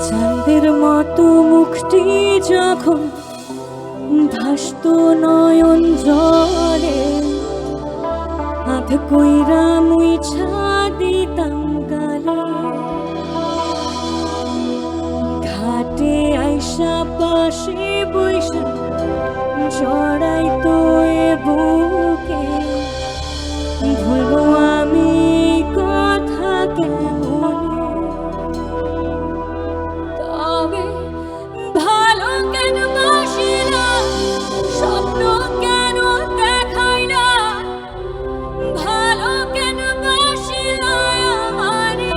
চাঁদের মতো মুখটি যখন ভাসত নয়ন জলে, আধ কইরা মুইছা দিতাম গালে। ঘাটে আইসা পাশে বইসা জড়াইতো এ বুকে, ভুলবো আমি কথা কেমনে? তবে ভালো কেন বাসি না, স্বপ্ন কেন দেখাই না, ভালো কেন বাসি না আমারে?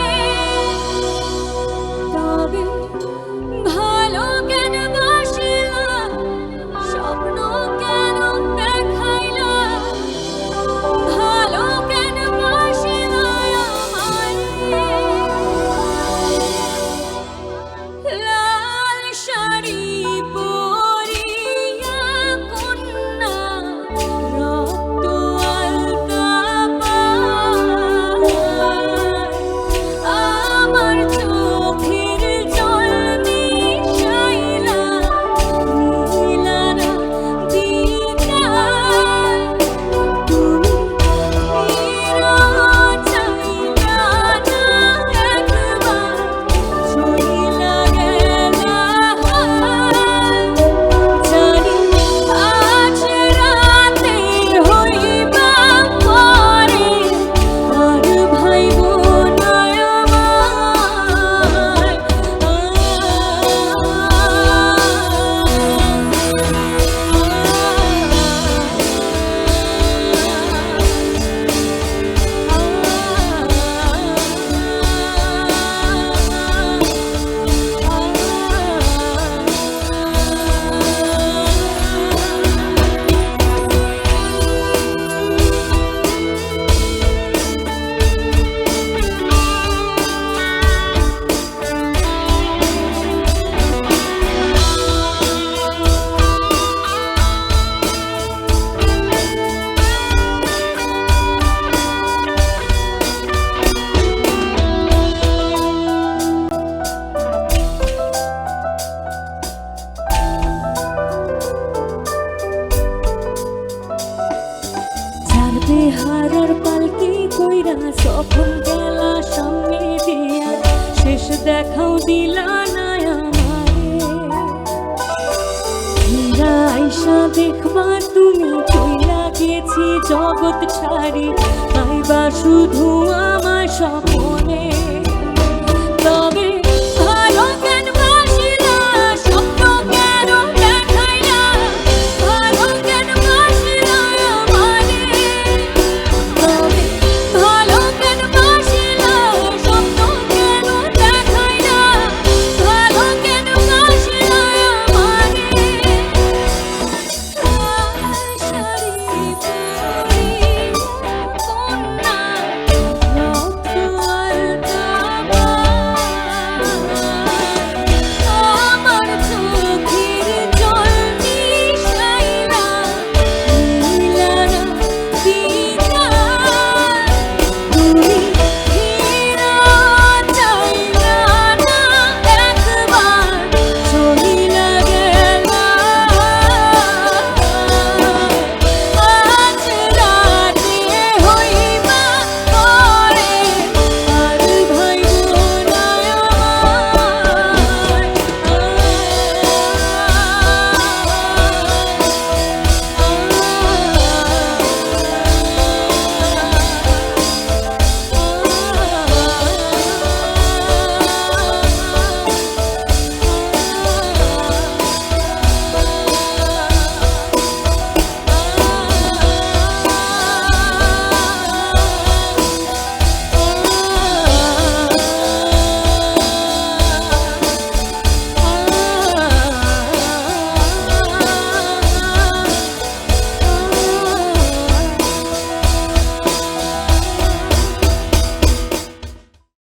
তবে ভালো কেন বাসি না, স্বপ্ন কেন দেখাই না, ভালো কেন বাসি না আমারে? লাল শাড়ি পরিয়া কন্যা রক্ত আলতা পায়, আমার চোখের জল মিশাইলা নীলারা দিদার। তুমি ফিরো চাইলা না একবার, চইলা গেলা জানি আজ রাতে হইবা পরে, আর ভাইব না আমায়। হারার পালকি কইরা যখন গেলা সামনে দিয়া, শেষ দেখাও দিলা না আমারে। ফিরা আইসা দেখবা তুমি চইলা গেছি জগৎ ছাড়ি, পাইবা শুধু আমার স্বপ্নে।